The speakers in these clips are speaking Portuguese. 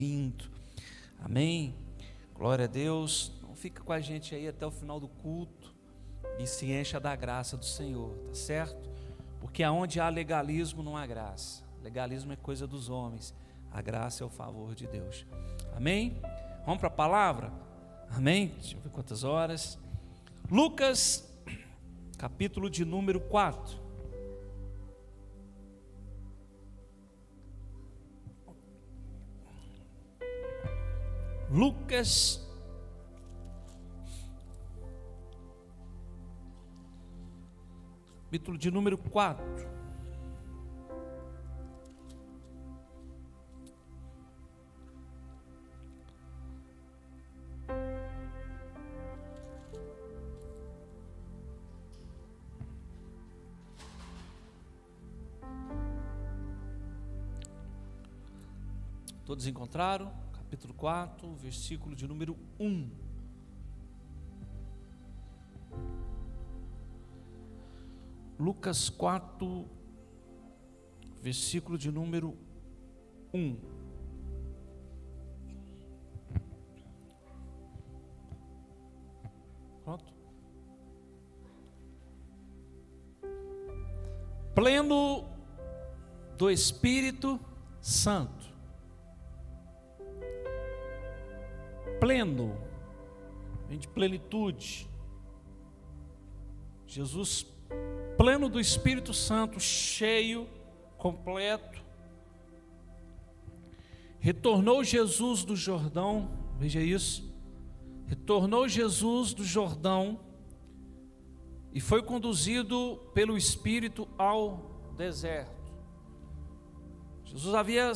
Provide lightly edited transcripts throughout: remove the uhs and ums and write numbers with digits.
Lindo. Amém? Glória a Deus. Não fica com a gente aí até o final do culto e se encha da graça do Senhor, tá certo? Porque aonde há legalismo não há graça. Legalismo é coisa dos homens. A graça é o favor de Deus. Amém? Vamos para a palavra? Amém? Deixa eu ver quantas horas. Lucas, capítulo de número 4. Lucas, capítulo de número 4. Todos encontraram? Capítulo 4, versículo de número 1. Lucas 4, versículo de número 1. Pronto? Pleno do Espírito Santo. Pleno, vem de plenitude. Jesus, pleno do Espírito Santo, cheio, completo. Retornou Jesus do Jordão, veja isso. Retornou Jesus do Jordão e foi conduzido pelo Espírito ao deserto. Jesus havia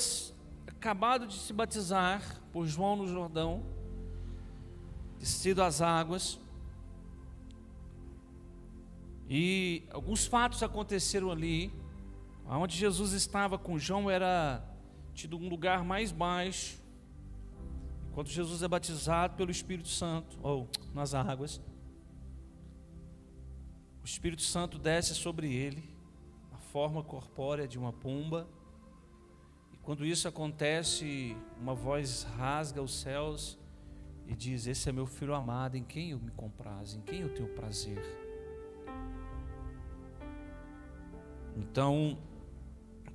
acabado de se batizar por João no Jordão, descido às águas, e alguns fatos aconteceram ali. Onde Jesus estava com João era tido um lugar mais baixo. Enquanto Jesus é batizado pelo Espírito Santo, ou nas águas, o Espírito Santo desce sobre ele, na forma corpórea de uma pomba, e quando isso acontece, uma voz rasga os céus e diz: esse é meu filho amado, em quem eu me comprazo, em quem eu tenho prazer. Então,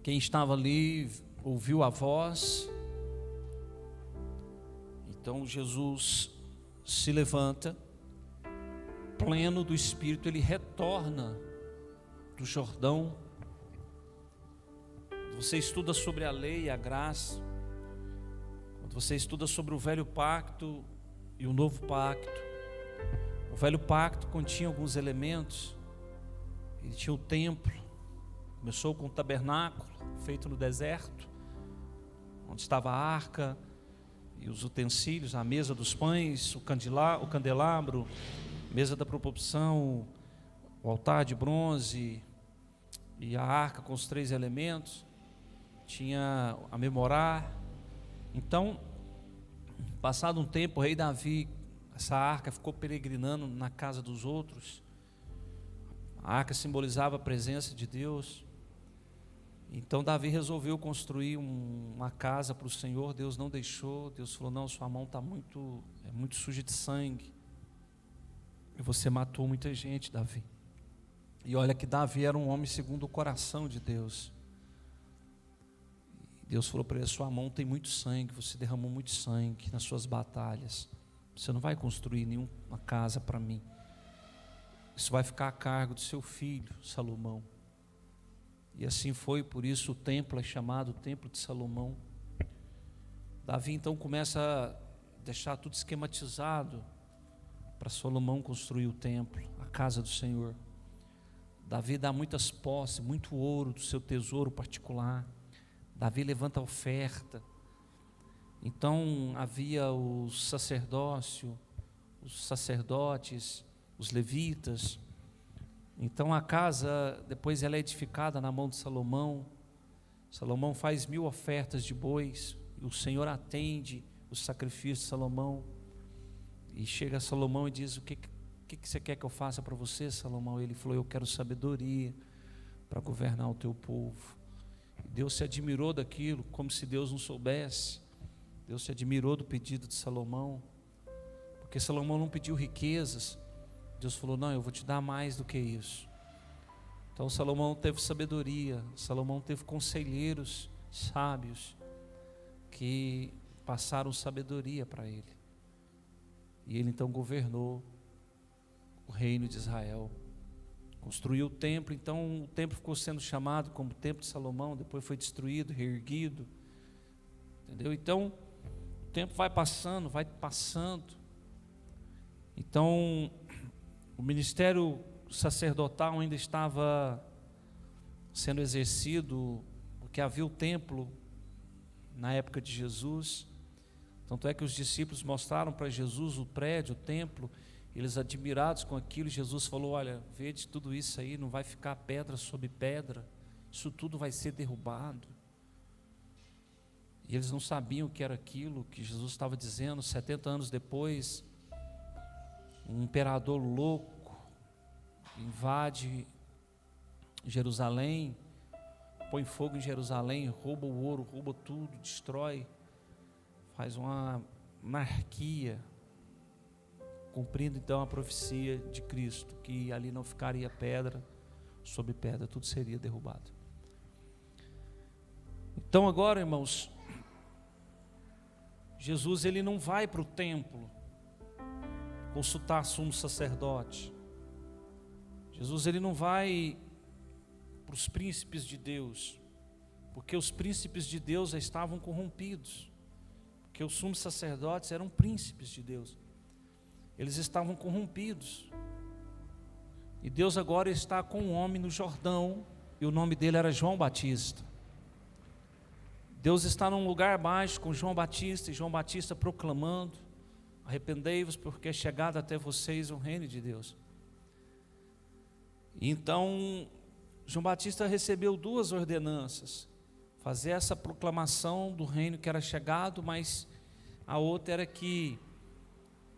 quem estava ali ouviu a voz. Então Jesus se levanta, pleno do Espírito, ele retorna do Jordão. Você estuda sobre a lei e a graça, quando você estuda sobre o velho pacto e o novo pacto, o velho pacto continha alguns elementos. Ele tinha o templo, começou com o tabernáculo feito no deserto, onde estava a arca e os utensílios, a mesa dos pães, o candelabro, mesa da proposição, o altar de bronze e a arca com os 3 elementos. Tinha a memorar. Então, passado um tempo, o rei Davi, essa arca ficou peregrinando na casa dos outros. A arca simbolizava a presença de Deus. Então Davi resolveu construir uma casa para o Senhor. Deus não deixou. Deus falou: não, sua mão está muito suja de sangue, e você matou muita gente, Davi. E olha que Davi era um homem segundo o coração de Deus. Deus falou para ele: sua mão tem muito sangue, você derramou muito sangue nas suas batalhas, você não vai construir nenhuma casa para mim, isso vai ficar a cargo do seu filho Salomão. E assim foi, por isso o templo é chamado Templo de Salomão. Davi então começa a deixar tudo esquematizado para Salomão construir o templo, a casa do Senhor. Davi dá muitas posses, muito ouro do seu tesouro particular. Davi levanta a oferta. Então havia o sacerdócio, os sacerdotes, os levitas. Então a casa, depois ela é edificada na mão de Salomão. Salomão faz 1000 ofertas de bois, e o Senhor atende os sacrifícios de Salomão. E chega a Salomão e diz: o que você quer que eu faça para você, Salomão? Ele falou: eu quero sabedoria para governar o teu povo. Deus se admirou daquilo, como se Deus não soubesse. Deus se admirou do pedido de Salomão, porque Salomão não pediu riquezas. Deus falou: não, eu vou te dar mais do que isso. Então Salomão teve sabedoria, Salomão teve conselheiros sábios que passaram sabedoria para ele. E ele então governou o reino de Israel, construiu o templo. Então o templo ficou sendo chamado como templo de Salomão, depois foi destruído, reerguido, entendeu? Então o tempo vai passando. Então o ministério sacerdotal ainda estava sendo exercido, porque havia o templo na época de Jesus. Tanto é que os discípulos mostraram para Jesus o prédio, o templo, eles admirados com aquilo. Jesus falou: olha, vede tudo isso aí, não vai ficar pedra sobre pedra, isso tudo vai ser derrubado. E eles não sabiam o que era aquilo que Jesus estava dizendo. 70 anos depois, um imperador louco invade Jerusalém, põe fogo em Jerusalém, rouba o ouro, rouba tudo, destrói, faz uma anarquia, cumprindo então a profecia de Cristo, que ali não ficaria pedra sobre pedra, tudo seria derrubado. Então agora, irmãos, Jesus ele não vai para o templo consultar sumo sacerdote. Jesus ele não vai para os príncipes de Deus, porque os príncipes de Deus já estavam corrompidos, porque os sumos sacerdotes eram príncipes de Deus, eles estavam corrompidos. E Deus agora está com um homem no Jordão, e o nome dele era João Batista. Deus está num lugar baixo com João Batista, e João Batista proclamando: arrependei-vos, porque é chegado até vocês o reino de Deus. E então João Batista recebeu duas ordenanças: fazer essa proclamação do reino que era chegado, mas a outra era que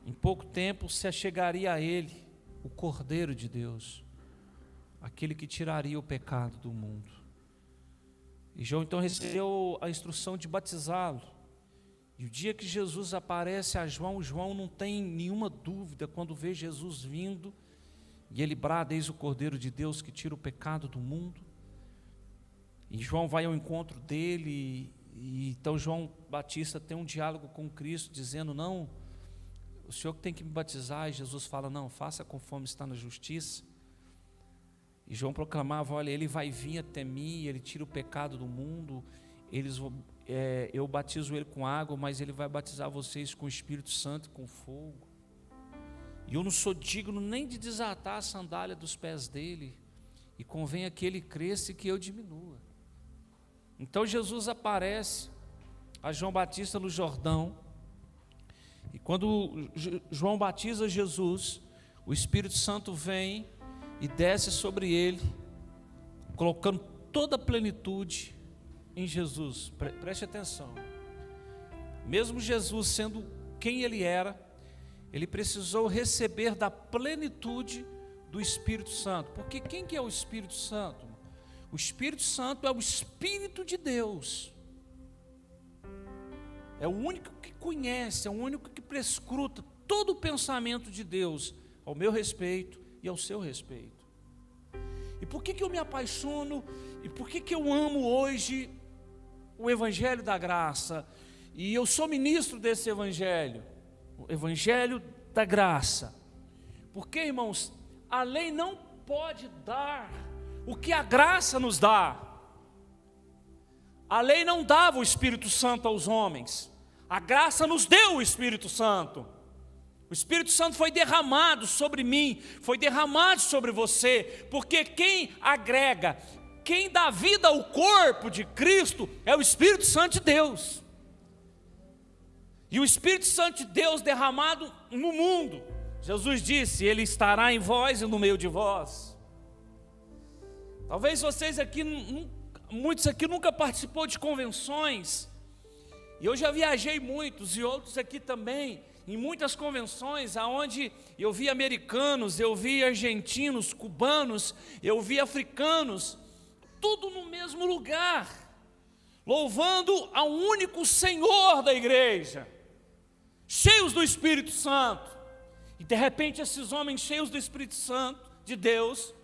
em pouco tempo se achegaria a ele o Cordeiro de Deus, aquele que tiraria o pecado do mundo. E João então recebeu a instrução de batizá-lo. E o dia que Jesus aparece a João, João não tem nenhuma dúvida quando vê Jesus vindo, e ele brada: eis o Cordeiro de Deus que tira o pecado do mundo. E João vai ao encontro dele, e então João Batista tem um diálogo com Cristo, dizendo: não, o Senhor que tem que me batizar. E Jesus fala: não, faça conforme está na justiça. E João proclamava: olha, ele vai vir até mim, ele tira o pecado do mundo, eu batizo ele com água, mas ele vai batizar vocês com o Espírito Santo e com fogo. E eu não sou digno nem de desatar a sandália dos pés dele, e convém que ele cresça e que eu diminua. Então Jesus aparece a João Batista no Jordão, e quando João batiza Jesus, o Espírito Santo vem e desce sobre ele, colocando toda a plenitude em Jesus. Preste atenção, mesmo Jesus sendo quem ele era, ele precisou receber da plenitude do Espírito Santo. Porque quem que é o Espírito Santo? O Espírito Santo é o Espírito de Deus, é o único que conhece, é o único que prescruta todo o pensamento de Deus ao meu respeito e ao seu respeito. E por que eu me apaixono, e por que eu amo hoje o Evangelho da Graça, e eu sou ministro desse Evangelho, o Evangelho da Graça? Porque, irmãos, a lei não pode dar o que a graça nos dá. A lei não dava o Espírito Santo aos homens, a graça nos deu o Espírito Santo. O Espírito Santo foi derramado sobre mim, foi derramado sobre você, porque quem agrega, quem dá vida ao corpo de Cristo é o Espírito Santo de Deus. E o Espírito Santo de Deus derramado no mundo, Jesus disse: ele estará em vós e no meio de vós. Talvez vocês aqui, muitos aqui nunca participou de convenções, e eu já viajei muitos, e outros aqui também, em muitas convenções, aonde eu vi americanos, eu vi argentinos, cubanos, eu vi africanos, tudo no mesmo lugar, louvando ao único Senhor da igreja, cheios do Espírito Santo. E de repente esses homens cheios do Espírito Santo, de Deus,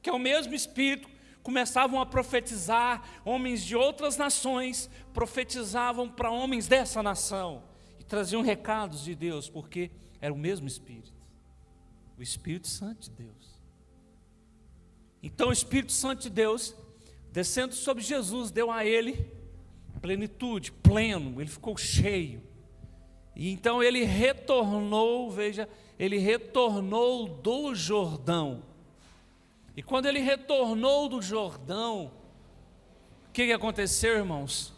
que é o mesmo Espírito, começavam a profetizar. Homens de outras nações profetizavam para homens dessa nação e traziam recados de Deus, porque era o mesmo Espírito, o Espírito Santo de Deus. Então o Espírito Santo de Deus, descendo sobre Jesus, deu a ele plenitude, pleno, ele ficou cheio. E então ele retornou, veja, ele retornou do Jordão. E quando ele retornou do Jordão, o que aconteceu, irmãos?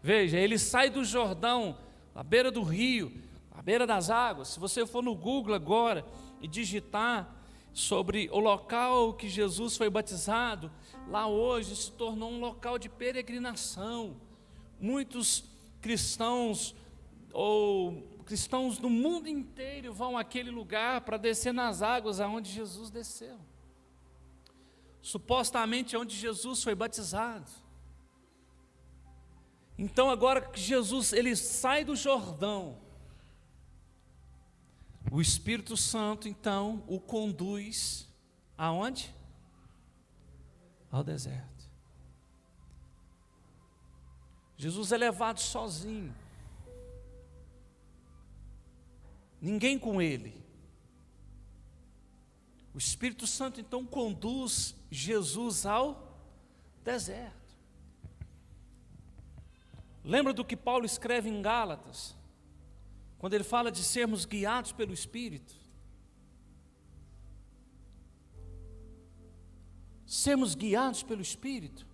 Veja, ele sai do Jordão, à beira do rio, à beira das águas. Se você for no Google agora e digitar sobre o local que Jesus foi batizado, lá hoje se tornou um local de peregrinação. Muitos cristãos ou cristãos do mundo inteiro vão àquele lugar para descer nas águas aonde Jesus desceu. Supostamente onde Jesus foi batizado. Então agora que Jesus ele sai do Jordão, o Espírito Santo então o conduz aonde? Ao deserto. Jesus é levado sozinho, ninguém com ele. O Espírito Santo então conduz Jesus ao deserto. Lembra do que Paulo escreve em Gálatas, quando ele fala de sermos guiados pelo Espírito? Sermos guiados pelo Espírito.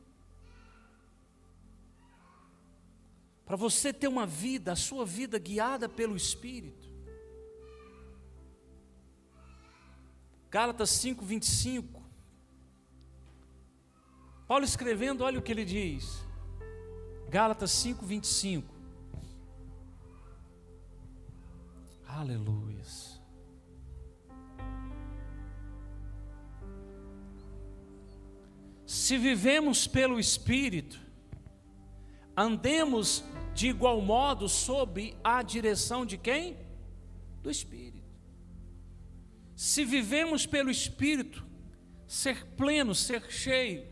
Para você ter uma vida, a sua vida guiada pelo Espírito. Gálatas 5:25. Paulo escrevendo, olha o que ele diz. Gálatas 5:25. Aleluia. Se vivemos pelo Espírito, andemos de igual modo sob a direção de quem? Do Espírito. Se vivemos pelo Espírito, ser pleno, ser cheio,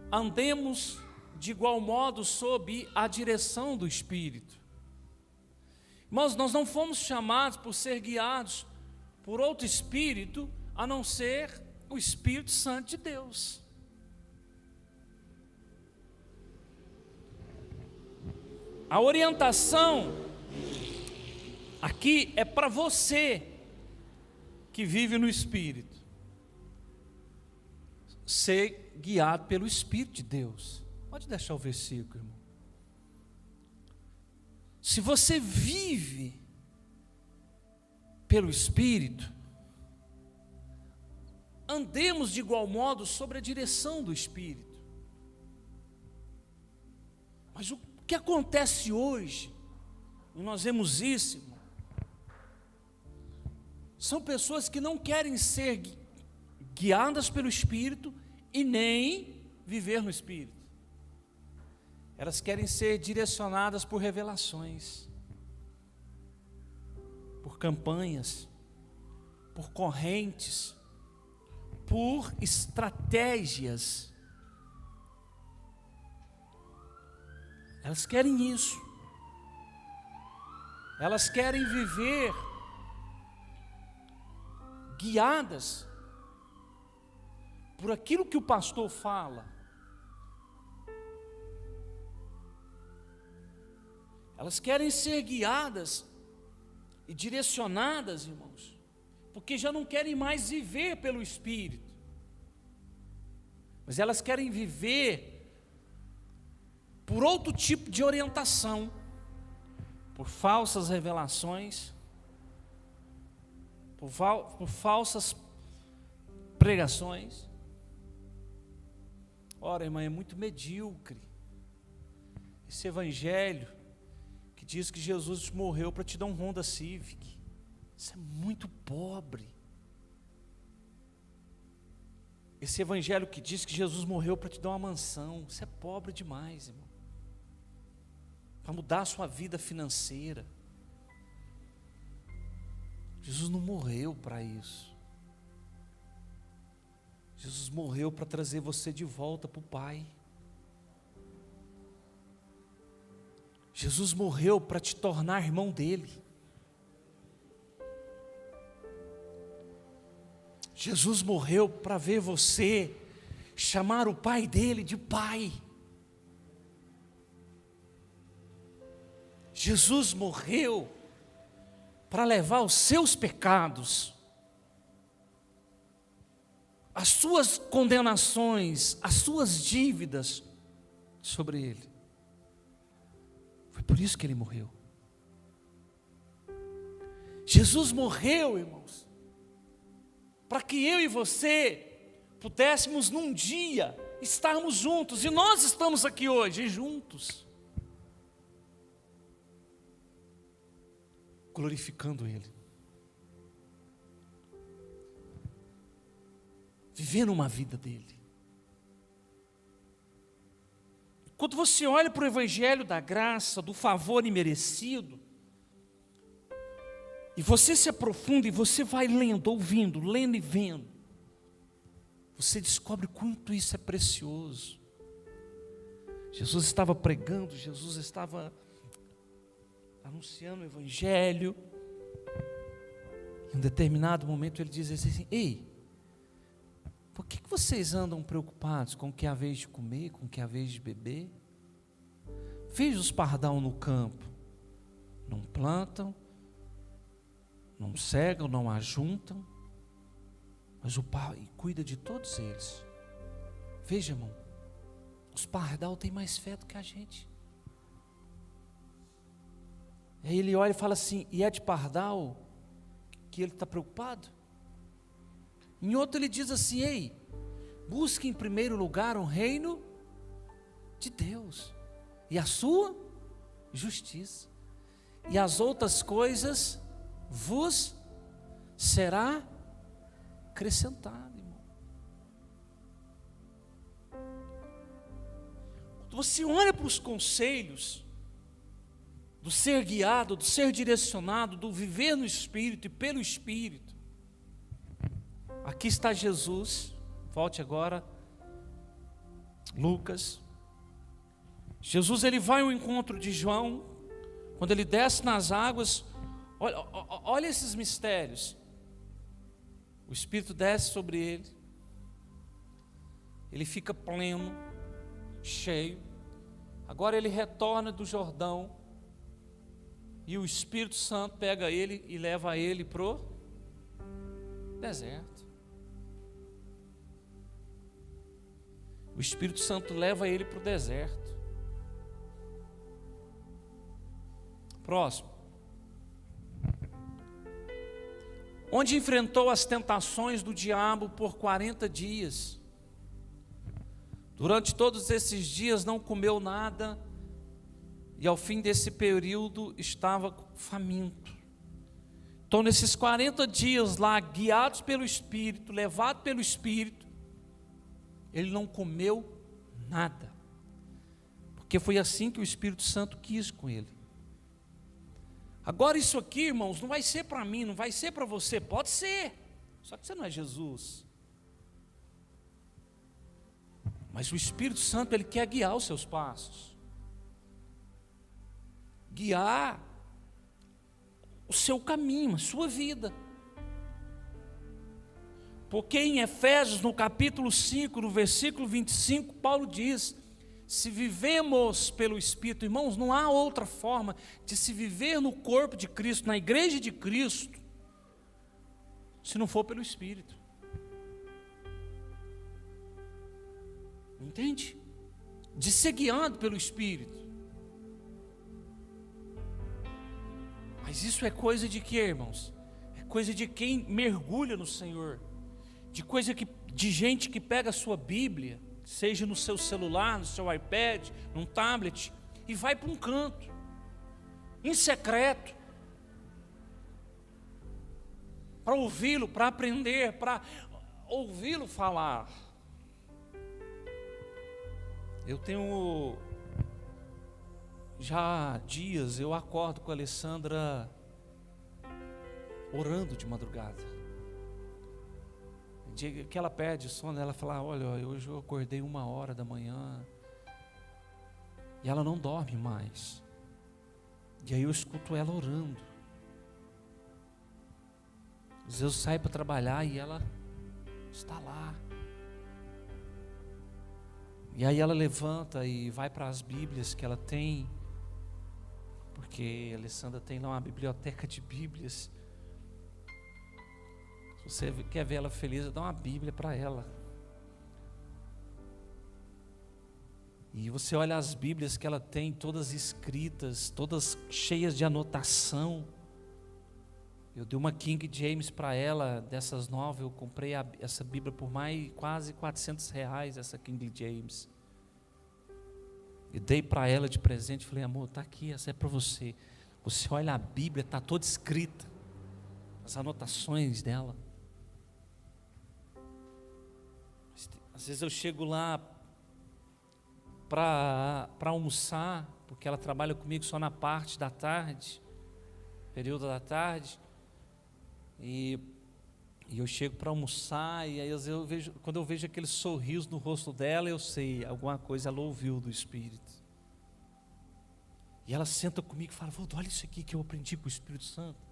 andemos de igual modo sob a direção do Espírito. Irmãos, nós não fomos chamados por ser guiados por outro Espírito, a não ser o Espírito Santo de Deus. A orientação aqui é para você que vive no Espírito, ser guiado pelo Espírito de Deus. Pode deixar o versículo, irmão. Se você vive pelo Espírito, andemos de igual modo sobre a direção do Espírito. Mas o que acontece hoje, e nós vemos isso, irmão, são pessoas que não querem ser guiadas pelo Espírito e nem viver no Espírito. Elas querem ser direcionadas por revelações, por campanhas, por correntes, por estratégias. Elas querem isso. Elas querem viver guiadas por aquilo que o pastor fala. Elas querem ser guiadas e direcionadas, irmãos, porque já não querem mais viver pelo Espírito, mas elas querem viver por outro tipo de orientação, por falsas revelações, por falsas pregações. Ora, irmã, é muito medíocre esse evangelho que diz que Jesus morreu para te dar um Honda Civic. Isso é muito pobre. Esse evangelho que diz que Jesus morreu para te dar uma mansão, isso é pobre demais, irmão. para mudar a sua vida financeira. Jesus não morreu para isso. Jesus morreu para trazer você de volta para o Pai. Jesus morreu para te tornar irmão dele. Jesus morreu para ver você chamar o Pai dele de Pai. Jesus morreu para levar os seus pecados, as suas condenações, as suas dívidas sobre ele. Foi por isso que ele morreu. Jesus morreu, irmãos, para que eu e você pudéssemos num dia estarmos juntos, e nós estamos aqui hoje juntos, glorificando ele, vivendo uma vida dele. Quando você olha para o evangelho da graça, do favor imerecido, e você se aprofunda e você vai lendo, ouvindo, lendo e vendo, você descobre quanto isso é precioso. Jesus estava pregando, Jesus estava anunciando o evangelho. Em um determinado momento ele diz assim: ei, por que vocês andam preocupados com o que é a vez de comer, com o que é a vez de beber? Veja os pardal no campo, não plantam, não cegam, não ajuntam, mas o Pai cuida de todos eles. Veja, irmão, os pardal têm mais fé do que a gente. Aí ele olha e fala assim: e é de pardal que ele está preocupado? Em outro ele diz assim: ei, busque em primeiro lugar o reino de Deus e a sua justiça, e as outras coisas vos será acrescentado, irmão. Quando você olha para os conselhos do ser guiado, do ser direcionado, do viver no Espírito e pelo Espírito, aqui está Jesus. Volte agora, Lucas. Jesus, ele vai ao encontro de João, quando ele desce nas águas. Olha esses mistérios. O Espírito desce sobre ele, ele fica pleno, cheio. Agora ele retorna do Jordão, e o Espírito Santo pega ele e leva ele para o deserto. O Espírito Santo leva ele para o deserto. Próximo. Onde enfrentou as tentações do diabo por 40 dias. Durante todos esses dias não comeu nada, e ao fim desse período estava faminto. Então, nesses 40 dias lá, guiados pelo Espírito, levado pelo Espírito, ele não comeu nada, porque foi assim que o Espírito Santo quis com ele. Agora isso aqui, irmãos, não vai ser para mim, não vai ser para você, pode ser, só que você não é Jesus. Mas o Espírito Santo, ele quer guiar os seus passos, guiar o seu caminho, a sua vida. Porque em Efésios, no capítulo 5, no versículo 25, Paulo diz: se vivemos pelo Espírito, irmãos, não há outra forma de se viver no corpo de Cristo, na igreja de Cristo, se não for pelo Espírito. Entende? De ser guiado pelo Espírito. Mas isso é coisa de quê, irmãos? É coisa de quem mergulha no Senhor. De gente que pega a sua Bíblia, seja no seu celular, no seu iPad, num tablet, e vai para um canto, em secreto, para ouvi-lo, para aprender, para ouvi-lo falar. Eu tenho já há dias eu acordo com a Alessandra orando de madrugada. O dia que ela perde sono, ela fala: olha, hoje eu acordei 1h da manhã. E ela não dorme mais. E aí eu escuto ela orando. Às vezes eu saio para trabalhar e ela está lá. E aí ela levanta e vai para as Bíblias que ela tem, porque a Alessandra tem lá uma biblioteca de Bíblias. Se você quer ver ela feliz, dá uma Bíblia para ela. E você olha as Bíblias que ela tem, todas escritas, todas cheias de anotação. Eu dei uma King James para ela, dessas novas. Eu comprei essa Bíblia por quase R$400, essa King James. E dei para ela de presente. Falei: amor, está aqui, essa é para você. Você olha a Bíblia, está toda escrita, as anotações dela. Às vezes eu chego lá para almoçar, porque ela trabalha comigo só na parte da tarde, período da tarde, e eu chego para almoçar, e aí às vezes quando eu vejo aquele sorriso no rosto dela, eu sei, alguma coisa ela ouviu do Espírito. E ela senta comigo e fala: vô, olha isso aqui que eu aprendi com o Espírito Santo.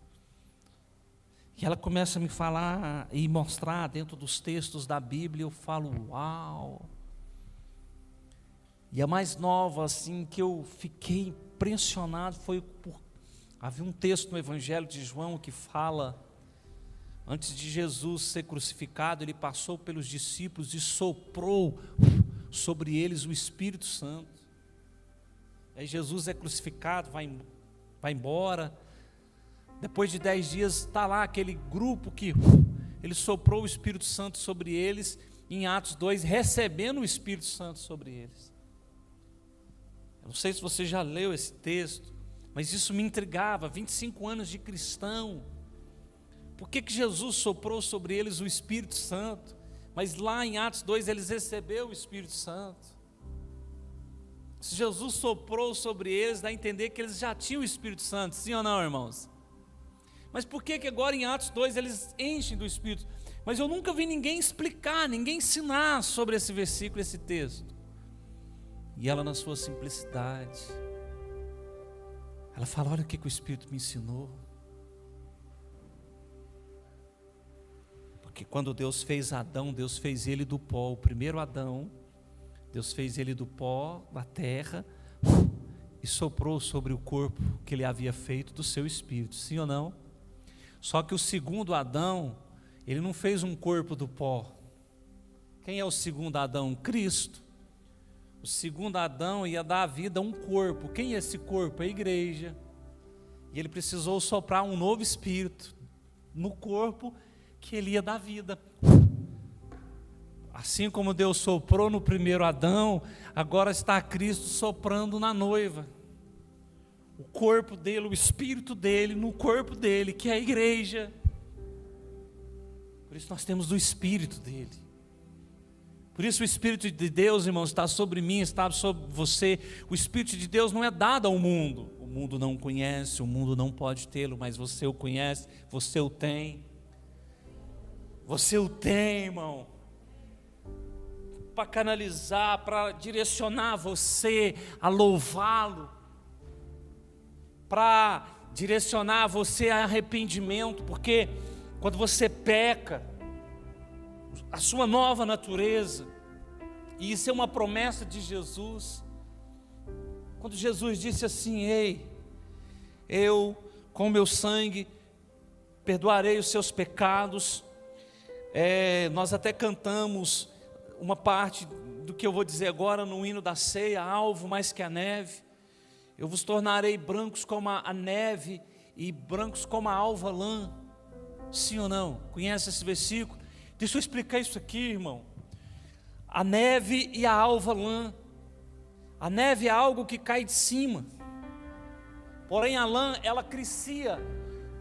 E ela começa a me falar e mostrar dentro dos textos da Bíblia. Eu falo: uau. E a mais nova, assim, que eu fiquei impressionado foi havia um texto no Evangelho de João que fala: antes de Jesus ser crucificado, ele passou pelos discípulos e soprou sobre eles o Espírito Santo. Aí Jesus é crucificado, vai embora. Depois de 10 dias está lá aquele grupo que ele soprou o Espírito Santo sobre eles, em Atos 2, recebendo o Espírito Santo sobre eles. Eu não sei se você já leu esse texto, mas isso me intrigava. 25 anos de cristão, por que Jesus soprou sobre eles o Espírito Santo? Mas lá em Atos 2 eles receberam o Espírito Santo. Se Jesus soprou sobre eles, dá a entender que eles já tinham o Espírito Santo, sim ou não, irmãos? Mas por que agora em Atos 2 eles enchem do Espírito? Mas eu nunca vi ninguém explicar, ninguém ensinar sobre esse versículo, esse texto. E ela, na sua simplicidade, ela fala: olha o que o Espírito me ensinou. Porque quando Deus fez Adão, Deus fez ele do pó. O primeiro Adão, Deus fez ele do pó, da terra, e soprou sobre o corpo que ele havia feito do seu Espírito, sim ou não? Só que o segundo Adão, ele não fez um corpo do pó. Quem é o segundo Adão? Cristo. O segundo Adão ia dar a vida a um corpo. Quem é esse corpo? A igreja. E ele precisou soprar um novo Espírito no corpo que ele ia dar vida. Assim como Deus soprou no primeiro Adão, agora está Cristo soprando na noiva. O corpo dele, o Espírito dele, no corpo dele, que é a igreja. Por isso nós temos o Espírito dele. Por isso o Espírito de Deus, irmãos, está sobre mim, está sobre você. O Espírito de Deus não é dado ao mundo. O mundo não o conhece, o mundo não pode tê-lo, mas você o conhece, você o tem. Você o tem, irmão. Para canalizar, para direcionar você a louvá-lo. Para direcionar você a arrependimento, porque quando você peca, a sua nova natureza, e isso é uma promessa de Jesus, quando Jesus disse assim: ei, eu com meu sangue perdoarei os seus pecados. Nós até cantamos uma parte do que eu vou dizer agora no hino da ceia: alvo mais que a neve, eu vos tornarei brancos como a neve e brancos como a alva lã. Sim ou não? Conhece esse versículo? Deixa eu explicar isso aqui, irmão. A neve e a alva lã. A neve é algo que cai de cima, porém a lã, ela crescia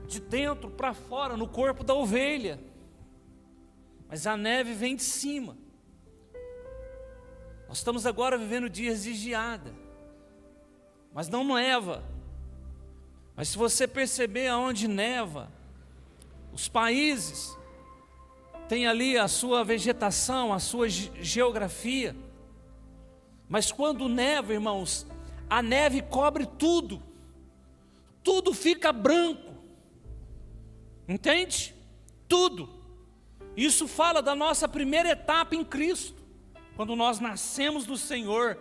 de dentro para fora no corpo da ovelha. Mas a neve vem de cima. Nós estamos agora vivendo dias de geada. mas não neva. Mas se você perceber aonde neva, os países têm ali a sua vegetação, a sua geografia. Mas quando neva, irmãos, a neve cobre tudo. Tudo fica branco. Entende? Tudo. Isso fala da nossa primeira etapa em Cristo. Quando nós nascemos do Senhor,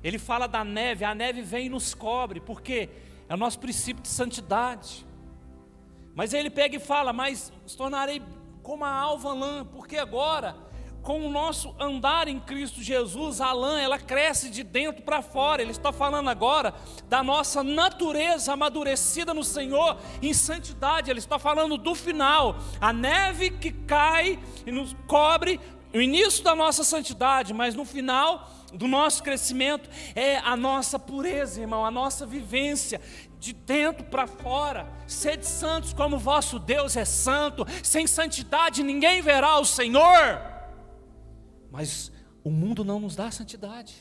Ele fala da neve, a neve vem e nos cobre, porque é o nosso princípio de santidade. Mas aí Ele pega e fala, mas os tornarei como a alva lã, porque agora, com o nosso andar em Cristo Jesus, a lã, ela cresce de dentro para fora. Ele está falando agora da nossa natureza amadurecida no Senhor, em santidade. Ele está falando do final, a neve que cai e nos cobre o início da nossa santidade, mas no final do nosso crescimento é a nossa pureza, irmão, a nossa vivência de dentro para fora. Sede santos como vosso Deus é santo. Sem santidade ninguém verá o Senhor. Mas o mundo não nos dá santidade.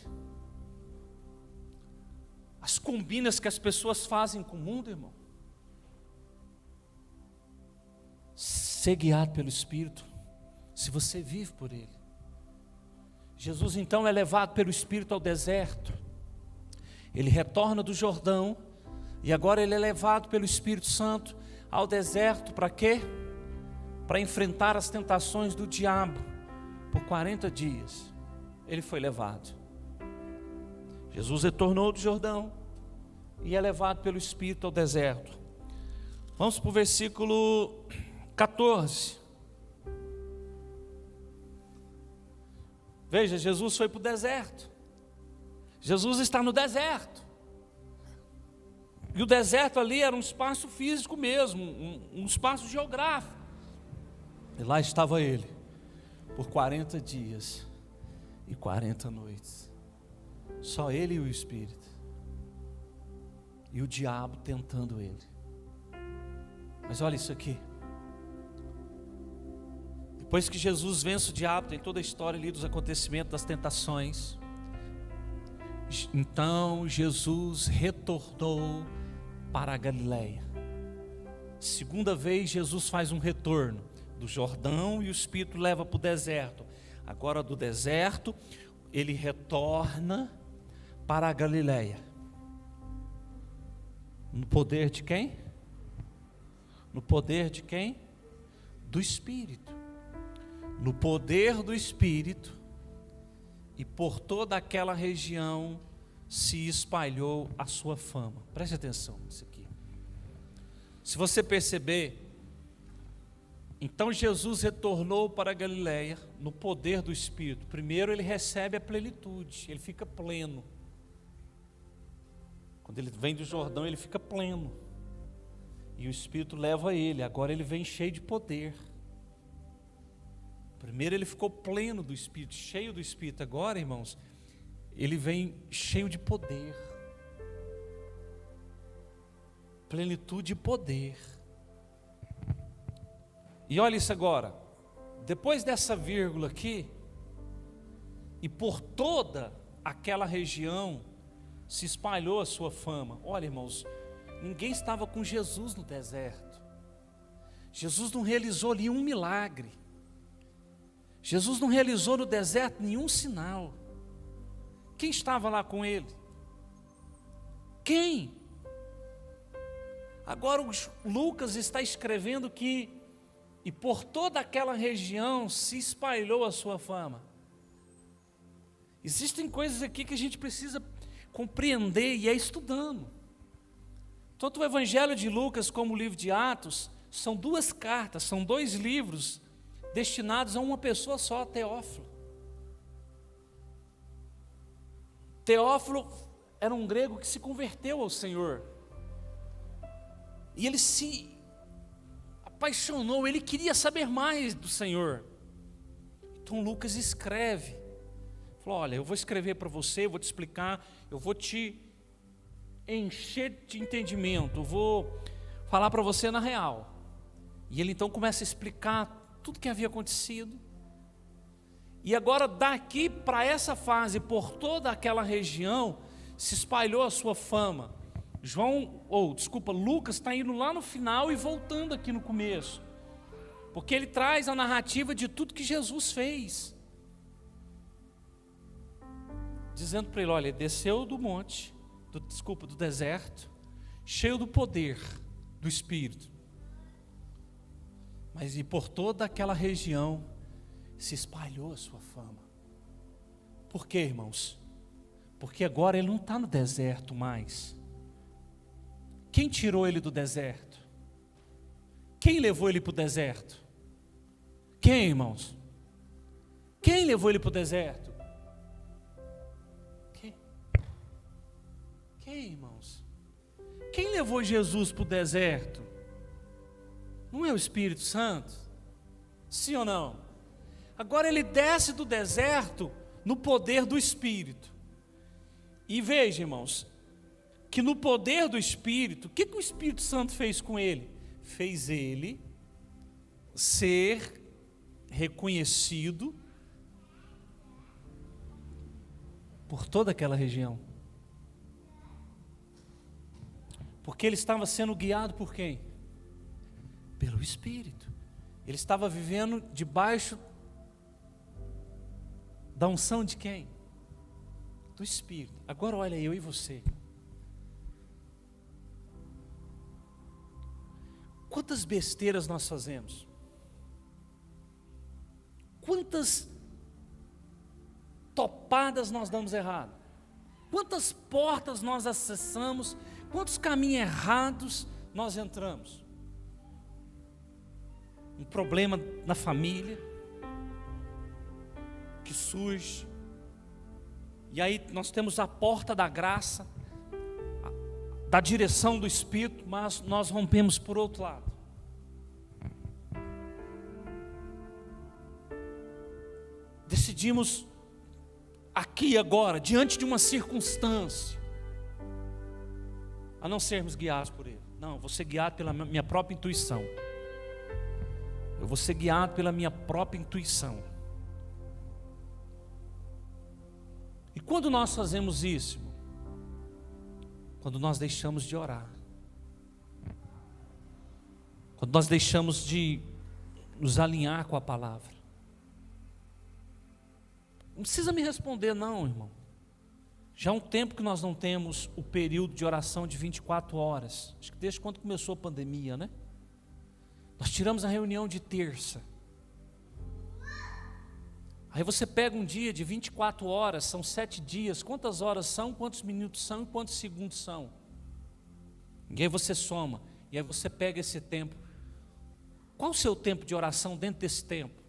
As combinas que as pessoas fazem com o mundo, irmão. Ser guiado pelo Espírito, se você vive por Ele. Jesus então é levado pelo Espírito ao deserto. Ele retorna do Jordão e agora ele é levado pelo Espírito Santo ao deserto para quê? Para enfrentar as tentações do diabo. Por 40 dias ele foi levado. Jesus retornou do Jordão e é levado pelo Espírito ao deserto. Vamos para o versículo 14. Veja, Jesus foi para o deserto. Jesus está no deserto. E o deserto ali era um espaço físico mesmo, um espaço geográfico. E lá estava ele, por 40 dias e 40 noites. Só ele e o Espírito. E o diabo tentando ele. Mas olha isso aqui. Depois que Jesus vence o diabo, tem toda a história ali dos acontecimentos, das tentações. Então Jesus retornou para a Galileia. Segunda vez Jesus faz um retorno do Jordão e o Espírito leva para o deserto. Agora do deserto ele retorna para a Galileia. No poder de quem? No poder de quem? Do Espírito. No poder do Espírito, e por toda aquela região se espalhou a sua fama. Preste atenção nisso aqui. Se você perceber, então Jesus retornou para a Galileia no poder do Espírito. Primeiro ele recebe a plenitude, ele fica pleno. Quando ele vem do Jordão, ele fica pleno. E o Espírito leva ele, agora ele vem cheio de poder. Primeiro ele ficou pleno do Espírito, cheio do Espírito. Agora, irmãos, ele vem cheio de poder. Plenitude e poder. E olha isso agora. Depois dessa vírgula aqui, e por toda aquela região se espalhou a sua fama. Olha, irmãos, ninguém estava com Jesus no deserto. Jesus não realizou ali um milagre. Jesus não realizou no deserto nenhum sinal. Quem estava lá com ele? Quem? Agora o Lucas está escrevendo que e por toda aquela região se espalhou a sua fama. Existem coisas aqui que a gente precisa compreender e é estudando. Tanto o Evangelho de Lucas como o livro de Atos são duas cartas, são dois livros destinados a uma pessoa só, Teófilo. Teófilo era um grego que se converteu ao Senhor. E ele se apaixonou, ele queria saber mais do Senhor. Então Lucas escreve. Falou, olha, eu vou escrever para você, eu vou te explicar, eu vou te encher de entendimento, eu vou falar para você na real. E ele então começa a explicar tudo que havia acontecido. E agora daqui para essa fase, por toda aquela região, se espalhou a sua fama. Lucas está indo lá no final e voltando aqui no começo, porque ele traz a narrativa de tudo que Jesus fez, dizendo para ele: olha, ele desceu do monte, do deserto, cheio do poder do Espírito, mas e por toda aquela região se espalhou a sua fama. Por quê, irmãos? Porque agora ele não está no deserto mais. Quem tirou ele do deserto? Quem levou ele para o deserto? Quem, irmãos? Quem levou ele para o deserto? Quem, irmãos? Quem levou Jesus para o deserto? Não é o Espírito Santo? Sim ou não? Agora ele desce do deserto no poder do Espírito. E veja, irmãos, que no poder do Espírito, o que o Espírito Santo fez com ele? Fez ele ser reconhecido por toda aquela região. Porque ele estava sendo guiado por quem? Pelo Espírito. Ele estava vivendo debaixo da unção de quem? Do Espírito. Agora olha eu e você. Quantas besteiras nós fazemos? Quantas topadas nós damos errado? Quantas portas nós acessamos? Quantos caminhos errados nós entramos? Um problema na família que surge, e aí nós temos a porta da graça, da direção do Espírito, mas nós rompemos por outro lado. Decidimos aqui agora, diante de uma circunstância, a não sermos guiados por Ele. Não, eu vou ser guiado pela minha própria intuição. Eu vou ser guiado pela minha própria intuição. E quando nós fazemos isso? Quando nós deixamos de orar. Quando nós deixamos de nos alinhar com a palavra. Não precisa me responder não, irmão. Já há um tempo que nós não temos o período de oração de 24 horas. Acho que desde quando começou a pandemia, né? Nós tiramos a reunião de terça. Aí você pega um dia de 24 horas, são 7 dias. Quantas horas são, quantos minutos são e quantos segundos são? E aí você soma. E aí você pega esse tempo. Qual o seu tempo de oração dentro desse tempo?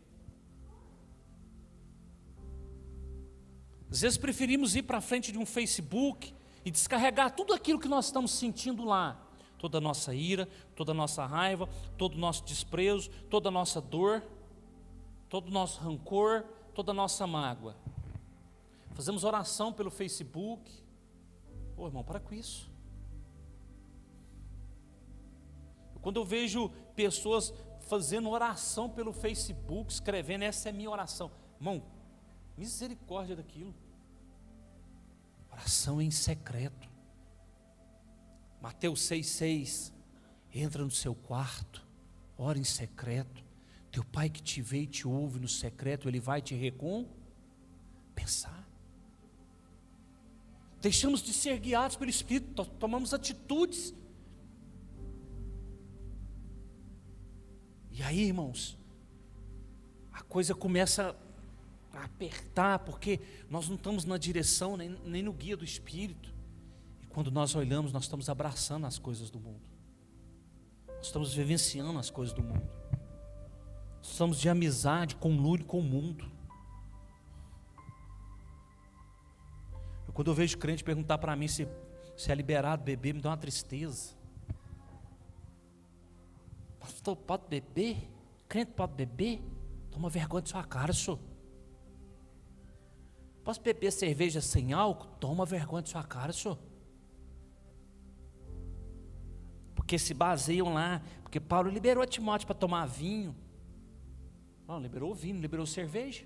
Às vezes preferimos ir para frente de um Facebook e descarregar tudo aquilo que nós estamos sentindo lá. Toda a nossa ira, toda a nossa raiva, todo o nosso desprezo, toda a nossa dor, todo o nosso rancor, toda a nossa mágoa. Fazemos oração pelo Facebook. Pô, irmão, para com isso. Quando eu vejo pessoas fazendo oração pelo Facebook, escrevendo, essa é minha oração. Irmão, misericórdia daquilo. Oração em secreto. Mateus 6,6. Entra no seu quarto, ora em secreto. Teu pai que te vê e te ouve no secreto, ele vai te recompensar. Deixamos de ser guiados pelo Espírito, tomamos atitudes. E aí, irmãos, a coisa começa a apertar, porque nós não estamos na direção, nem no guia do Espírito. E quando nós olhamos, nós estamos abraçando as coisas do mundo. Nós estamos vivenciando as coisas do mundo. Estamos de amizade, conluio com o mundo. Quando eu vejo crente perguntar para mim se é liberado beber, me dá uma tristeza. Pastor, pode beber? Crente pode beber? Toma vergonha de sua cara, senhor. Posso beber cerveja sem álcool? Toma vergonha de sua cara, senhor. Porque se baseiam lá, porque Paulo liberou a Timóteo para tomar vinho. Não, liberou vinho, liberou cerveja.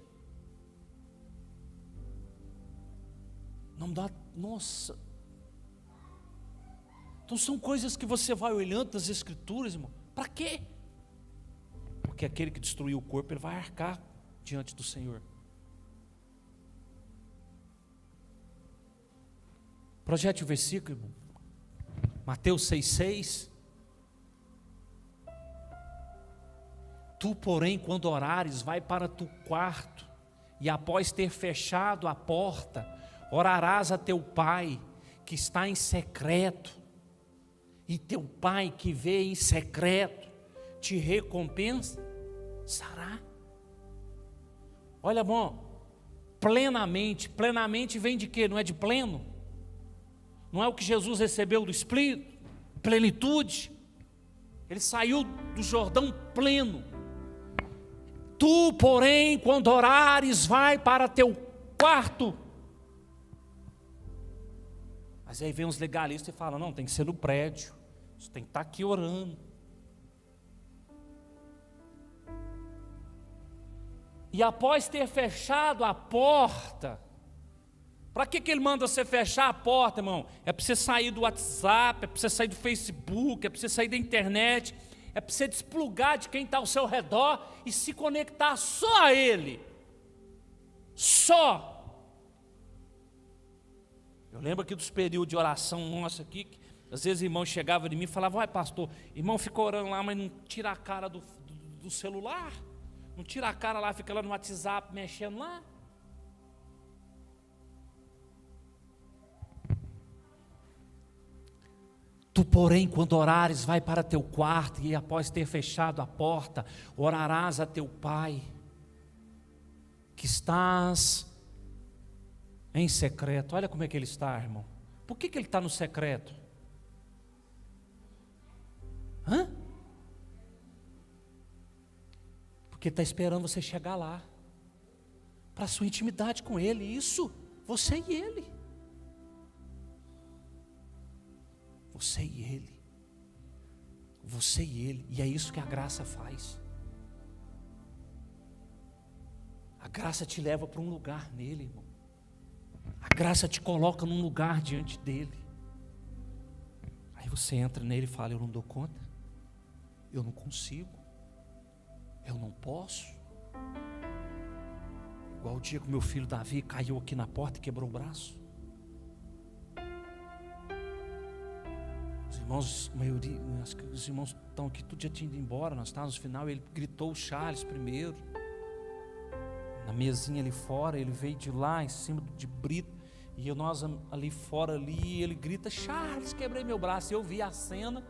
Não dá, nossa, Então são coisas que você vai olhando nas Escrituras, irmão. Para quê? Porque aquele que destruiu o corpo, ele vai arcar diante do Senhor. Projete o versículo, irmão. Mateus 6,6. Tu, porém, quando orares, vai para tu quarto, e após ter fechado a porta, orarás a teu pai, que está em secreto, e teu pai que vê em secreto, te recompensará. Olha, irmão, plenamente vem de quê? Não é de pleno? Não é o que Jesus recebeu do Espírito? Plenitude. Ele saiu do Jordão pleno. Tu, porém, quando orares, vai para teu quarto. Mas aí vem os legalistas e falam, não, tem que ser no prédio. Você tem que estar aqui orando. E após ter fechado a porta, para que ele manda você fechar a porta, irmão? É para você sair do WhatsApp, é para você sair do Facebook, é para você sair da internet, é para você desplugar de quem está ao seu redor e se conectar só a Ele. Só. Eu lembro aqui dos períodos de oração nossa aqui, que às vezes irmão chegava de mim e falava, vai pastor, irmão fica orando lá, mas não tira a cara do celular, não tira a cara lá, fica lá no WhatsApp mexendo lá. Tu, porém, quando orares, vai para teu quarto, e após ter fechado a porta, orarás a teu pai, que estás em secreto. Olha como é que ele está, irmão. Por que ele está no secreto? Porque está esperando você chegar lá, para a sua intimidade com ele. Isso, você e ele. Você e ele. Você e ele. E é isso que a graça faz. A graça te leva para um lugar nele, irmão. A graça te coloca num lugar diante dele. Aí você entra nele e fala, eu não dou conta, eu não consigo, eu não posso. Igual o dia que o meu filho Davi caiu aqui na porta e quebrou o braço. Os irmãos, a maioria, acho que os irmãos estão aqui, tudo já tinha ido embora, nós estávamos no final, ele gritou o Charles primeiro, na mesinha ali fora, ele veio de lá, em cima de brito, e nós ali fora, ali, ele grita, Charles, quebrei meu braço, eu vi a cena,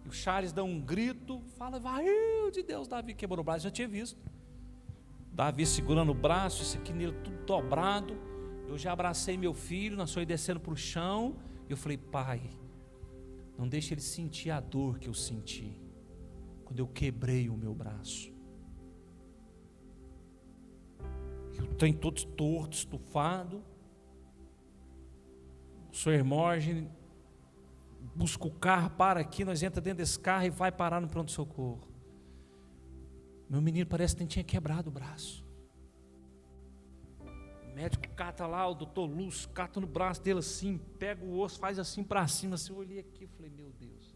e o Charles dá um grito, fala, vai de Deus, Davi quebrou o braço, já tinha visto, Davi segurando o braço, isso aqui nele tudo dobrado, eu já abracei meu filho, nós fomos descendo para o chão, e eu falei, pai, não deixe ele sentir a dor que eu senti, quando eu quebrei o meu braço, e o trem todo torto, estufado, o senhor Hermógenes busca o carro, para aqui, nós entramos dentro desse carro e vai parar no pronto-socorro. Meu menino parece que tinha quebrado o braço. O médico cata lá, o doutor Lúcio, cata no braço dele assim, pega o osso, faz assim para cima, assim, eu olhei aqui e falei, meu Deus.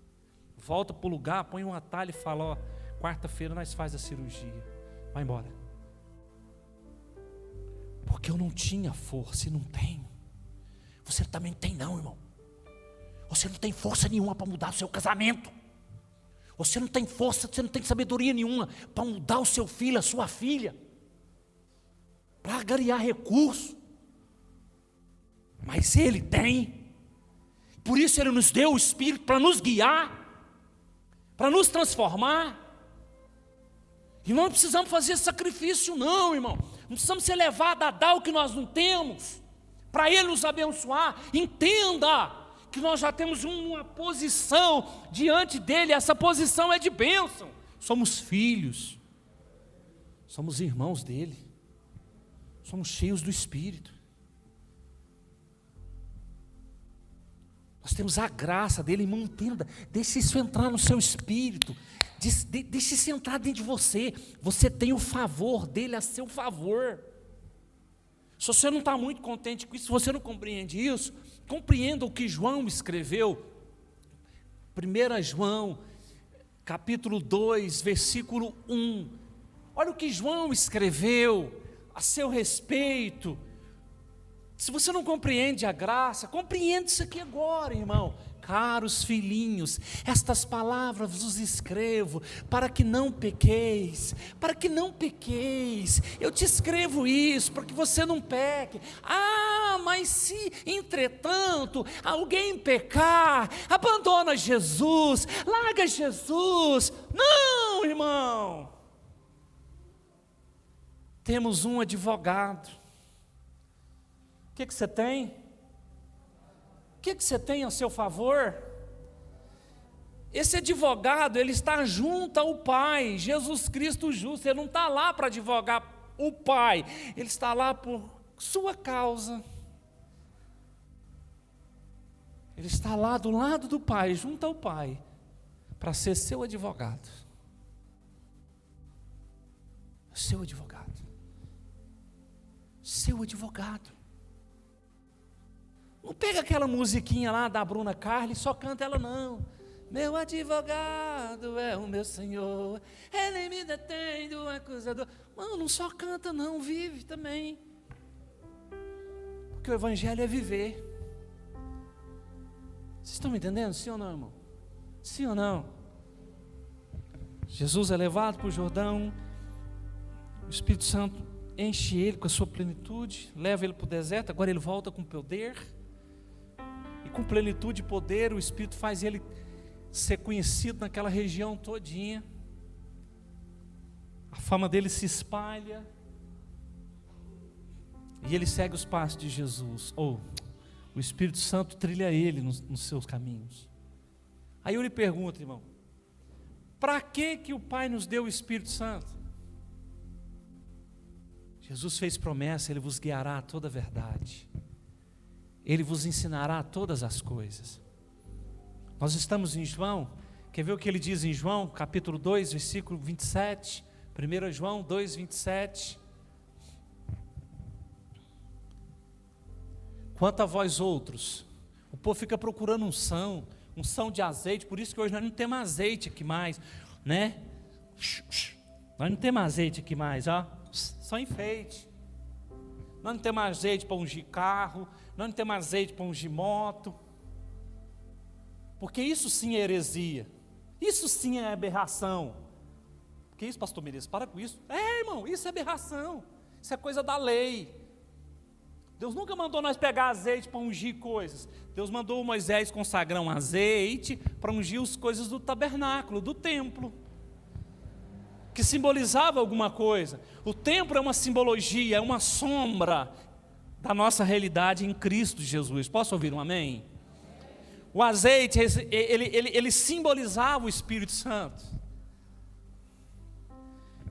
Volta para o lugar, põe um atalho e fala, ó, quarta-feira nós faz a cirurgia, vai embora. Porque eu não tinha força e não tenho. Você também não tem não, irmão. Você não tem força nenhuma para mudar o seu casamento. Você não tem força, você não tem sabedoria nenhuma para mudar o seu filho, a sua filha, para ganhar recurso. Mas Ele tem. Por isso Ele nos deu o Espírito para nos guiar, para nos transformar. E nós não precisamos fazer sacrifício não, irmão. Não precisamos ser levados a dar o que nós não temos, para Ele nos abençoar. Entenda que nós já temos uma posição diante dEle, essa posição é de bênção. Somos filhos, somos irmãos dEle, somos cheios do Espírito. Nós temos a graça dEle, irmão, entenda, deixe isso entrar no seu espírito, deixe isso entrar dentro de você. Você tem o favor dEle a seu favor. Se você não está muito contente com isso, se você não compreende isso, compreenda o que João escreveu 1 João, capítulo 2, versículo 1. Olha o que João escreveu a seu respeito. Se você não compreende a graça, compreende isso aqui agora, irmão. Caros filhinhos, estas palavras vos escrevo para que não pequeis, para que não pequeis. Eu te escrevo isso para que você não peque. Mas se entretanto alguém pecar, abandona Jesus, larga Jesus. Não, irmão. Temos um advogado. O que você tem? O que você tem a seu favor? Esse advogado, ele está junto ao Pai, Jesus Cristo justo. Ele não está lá para advogar o Pai, ele está lá por sua causa. Ele está lá do lado do Pai, junto ao Pai, para ser seu advogado. Seu advogado. Seu advogado. Não pega aquela musiquinha lá da Bruna Carli e só canta ela, não. Meu advogado é o meu Senhor, ele me detém do acusador. Mano, não só canta não, vive também. Porque o evangelho é viver. Vocês estão me entendendo? Sim ou não, irmão? Sim ou não? Jesus é levado para o Jordão, o Espírito Santo enche ele com a sua plenitude, leva ele para o deserto, agora ele volta com poder. E com plenitude e poder, o Espírito faz ele ser conhecido naquela região todinha. A fama dele se espalha. E ele segue os passos de Jesus. O Espírito Santo trilha ele nos seus caminhos. Aí eu lhe pergunto, irmão, para que o Pai nos deu o Espírito Santo? Jesus fez promessa, ele vos guiará a toda a verdade. Ele vos ensinará todas as coisas. Nós estamos em João, quer ver o que ele diz em João, capítulo 2, versículo 27, 1 João 2, 27. Quanto a vós outros, o povo fica procurando unção de azeite, por isso que hoje nós não temos azeite aqui mais, né? Nós não temos azeite aqui mais, ó, só enfeite. Nós não temos azeite para ungir carro, nós não temos azeite para ungir moto, porque isso sim é heresia, isso sim é aberração. Que isso, pastor Menezes, para com isso. Irmão, isso é aberração, isso é coisa da lei. Deus nunca mandou nós pegar azeite para ungir coisas. Deus mandou Moisés consagrar um azeite para ungir as coisas do tabernáculo, do templo, que simbolizava alguma coisa. O templo é uma simbologia, é uma sombra da nossa realidade em Cristo Jesus. Posso ouvir um amém? O azeite, ele simbolizava o Espírito Santo.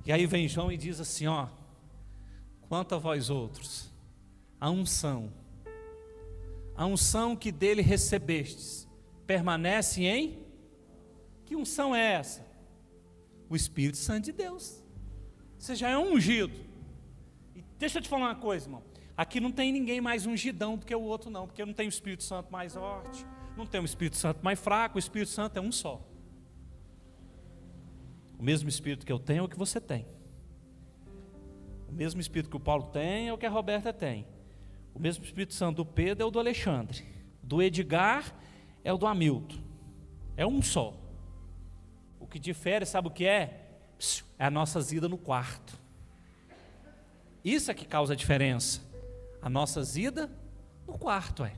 E aí vem João e diz assim, quanto a vós outros, a unção que dele recebestes, permanece em? Que unção é essa? O Espírito Santo de Deus. Você já é ungido. E deixa eu te falar uma coisa, irmão. Aqui não tem ninguém mais ungidão do que o outro não, porque não tem o Espírito Santo mais forte, não tem o Espírito Santo mais fraco, o Espírito Santo é um só. O mesmo Espírito que eu tenho é o que você tem. O mesmo Espírito que o Paulo tem é o que a Roberta tem. O mesmo Espírito Santo do Pedro é o do Alexandre. Do Edgar é o do Hamilton. É um só. O que difere, sabe o que é? É a nossa ida no quarto. Isso é que causa a diferença. A nossa ida no quarto,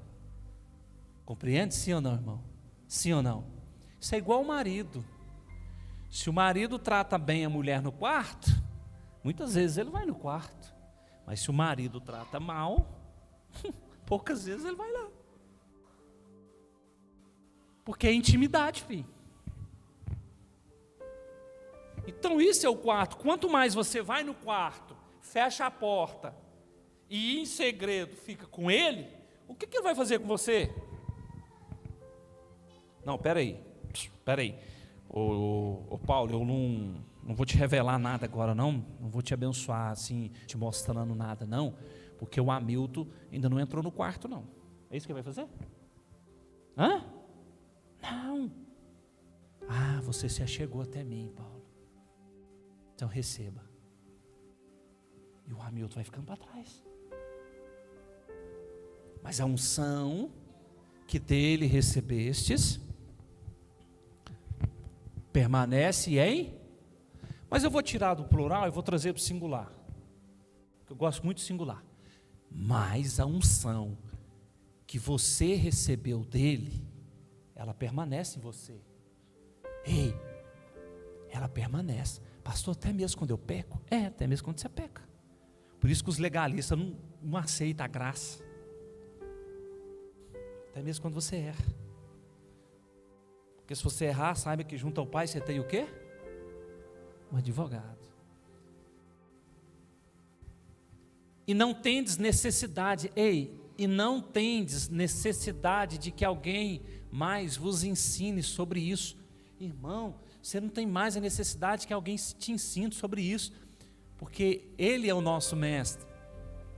Compreende, sim ou não, irmão? Sim ou não? Isso é igual ao marido. Se o marido trata bem a mulher no quarto, muitas vezes ele vai no quarto. Mas se o marido trata mal, poucas vezes ele vai lá. Porque é intimidade, filho. Então isso é o quarto. Quanto mais você vai no quarto, fecha a porta e em segredo fica com ele, o que ele vai fazer com você? Não, peraí. Ô Paulo, eu não vou te revelar nada agora não vou te abençoar assim, te mostrando nada não, porque o Hamilton ainda não entrou no quarto não. É isso que ele vai fazer? Não. Ah, você se achegou até mim, Paulo. Então receba. E o Hamilton vai ficando para trás. Mas a unção que dele recebestes permanece em. Mas eu vou tirar do plural e vou trazer para o singular. Eu gosto muito de singular. Mas a unção que você recebeu dele, ela permanece em você. Ei, ela permanece. Pastor, até mesmo quando eu peco? Até mesmo quando você peca. Por isso que os legalistas não aceitam a graça. Até mesmo quando você erra. Porque se você errar, saiba que junto ao Pai você tem o quê? Um advogado. E não tendes necessidade, e não tendes necessidade de que alguém mais vos ensine sobre isso. Irmão, você não tem mais a necessidade que alguém te ensine sobre isso, porque Ele é o nosso mestre.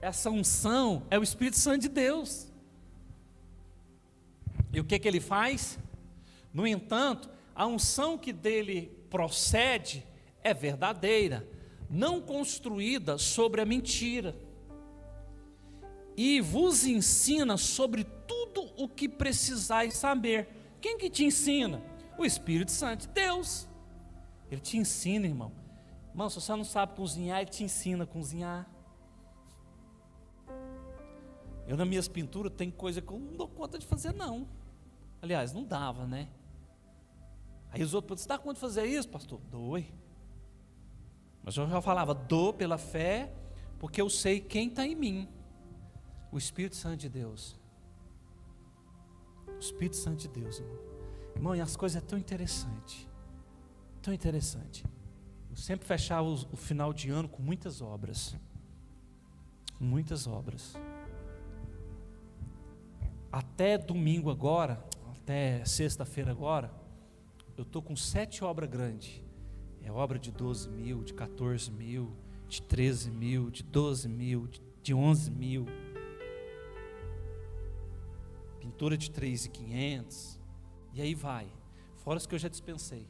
Essa unção é o Espírito Santo de Deus. E o que Ele faz? No entanto, a unção que dele procede é verdadeira, não construída sobre a mentira, e vos ensina sobre tudo o que precisais saber. Quem que te ensina? O Espírito Santo de Deus. Ele te ensina, irmão. Irmão, se você não sabe cozinhar, Ele te ensina a cozinhar. Eu nas minhas pinturas tem coisa que eu não dou conta de fazer não. Aliás, não dava, né? Aí os outros, você dá conta de fazer isso, pastor? Dou. Mas eu já falava, dou pela fé, porque eu sei quem está em mim. O Espírito Santo de Deus. O Espírito Santo de Deus, irmão. Irmão, e as coisas é tão interessante. Tão interessante. Eu sempre fechava o final de ano com muitas obras. Muitas obras. Até domingo agora, até sexta-feira agora, eu estou com 7 obras grandes. É obra de 12 mil, de 14 mil, de 13 mil, de 12 mil, de 11 mil. Pintura de 3.500. E aí vai. Fora os que eu já dispensei.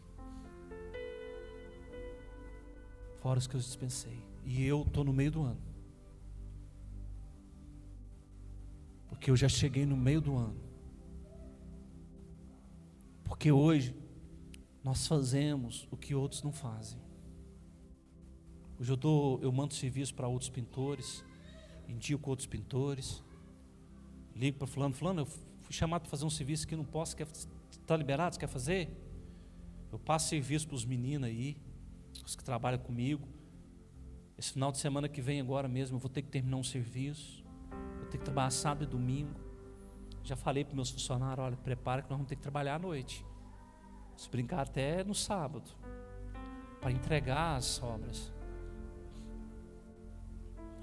Fora os que eu dispensei. E eu estou no meio do ano. Porque eu já cheguei no meio do ano. Porque hoje nós fazemos o que outros não fazem. Hoje eu mando serviço para outros pintores, indico outros pintores, ligo para fulano, eu fui chamado para fazer um serviço que não posso, está liberado, você quer fazer? Eu passo serviço para os meninos aí, os que trabalham comigo. Esse final de semana que vem agora mesmo, eu vou ter que terminar um serviço, vou ter que trabalhar sábado e domingo. Já falei para os meus funcionários, olha, prepara que nós vamos ter que trabalhar à noite. Se brincar até no sábado, para entregar as obras.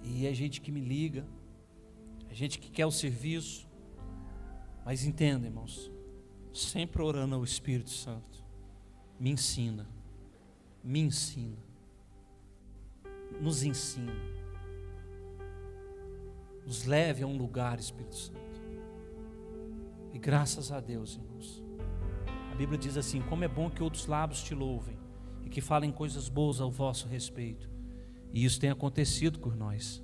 E é gente que me liga, é gente que quer o serviço, mas entenda, irmãos, sempre orando ao Espírito Santo, me ensina, nos ensina, nos leve a um lugar, Espírito Santo. E graças a Deus, irmãos, a Bíblia diz assim, como é bom que outros lábios te louvem e que falem coisas boas ao vosso respeito. E isso tem acontecido com nós.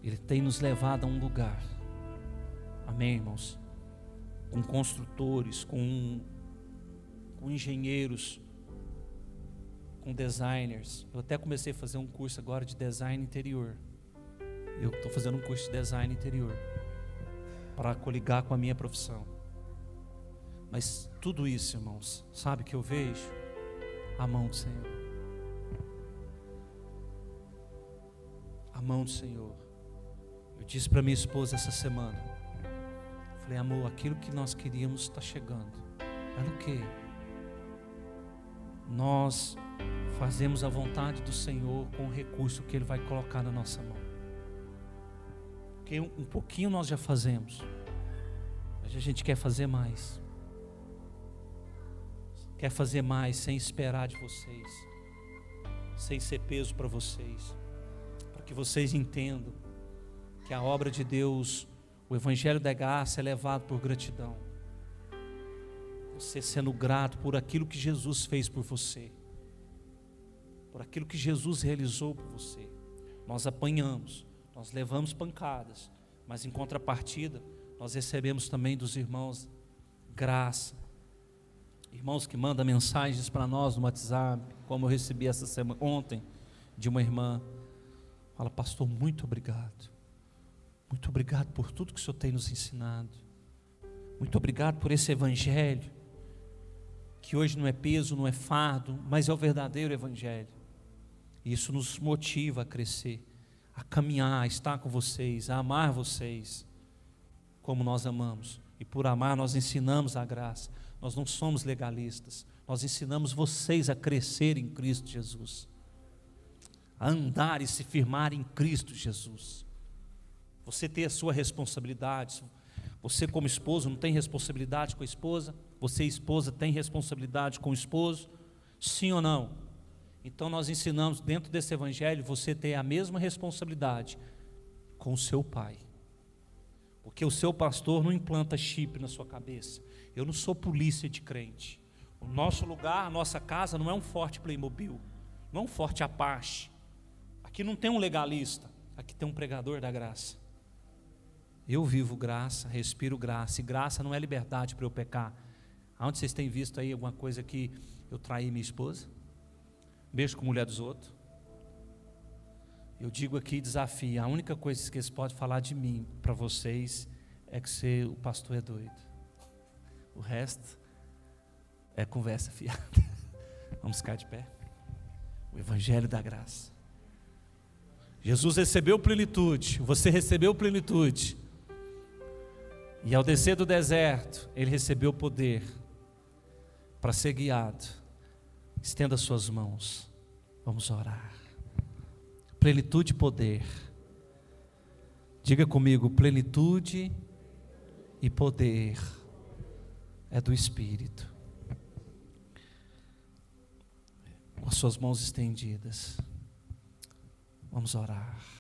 Ele tem nos levado a um lugar, amém, irmãos, com construtores, com engenheiros, com designers. Eu até comecei a fazer um curso agora de design interior. Eu estou fazendo um curso de design interior para coligar com a minha profissão. Mas tudo isso, irmãos, sabe que eu vejo? A mão do Senhor. A mão do Senhor. Eu disse para minha esposa essa semana, falei, amor, aquilo que nós queríamos está chegando. Era o quê? Nós fazemos a vontade do Senhor com o recurso que Ele vai colocar na nossa mão. Porque um pouquinho nós já fazemos, mas a gente quer fazer mais. Quer fazer mais sem esperar de vocês, sem ser peso para vocês, para que vocês entendam que a obra de Deus, o Evangelho da graça é levado por gratidão. Você sendo grato por aquilo que Jesus fez por você, por aquilo que Jesus realizou por você. Nós apanhamos, nós levamos pancadas, mas em contrapartida, nós recebemos também dos irmãos graça. Irmãos que mandam mensagens para nós no WhatsApp, como eu recebi essa semana, ontem, de uma irmã. Fala: pastor, muito obrigado. Muito obrigado por tudo que o Senhor tem nos ensinado. Muito obrigado por esse evangelho, que hoje não é peso, não é fardo, mas é o verdadeiro evangelho. E isso nos motiva a crescer, a caminhar, a estar com vocês, a amar vocês, como nós amamos. E por amar nós ensinamos a graça. Nós não somos legalistas, nós ensinamos vocês a crescer em Cristo Jesus, a andar e se firmar em Cristo Jesus. Você tem a sua responsabilidade. Você como esposo não tem responsabilidade com a esposa? Você esposa tem responsabilidade com o esposo? Sim ou não? Então nós ensinamos dentro desse evangelho, você tem a mesma responsabilidade com o seu pai. Porque o seu pastor não implanta chip na sua cabeça. Eu não sou polícia de crente. O nosso lugar, a nossa casa não é um forte Playmobil, não é um forte Apache. Aqui não tem um legalista, aqui tem um pregador da graça. Eu vivo graça, respiro graça, e graça não é liberdade para eu pecar. Aonde vocês têm visto aí alguma coisa que eu traí minha esposa? Beijo com a mulher dos outros? Eu digo aqui, desafio, a única coisa que eles podem falar de mim para vocês é que o pastor é doido. O resto é conversa fiada. Vamos ficar de pé. O evangelho da graça. Jesus recebeu plenitude, você recebeu plenitude. E ao descer do deserto, ele recebeu poder para ser guiado. Estenda suas mãos, vamos orar. Plenitude e poder. Diga comigo: plenitude e poder é do Espírito. Com as suas mãos estendidas, vamos orar.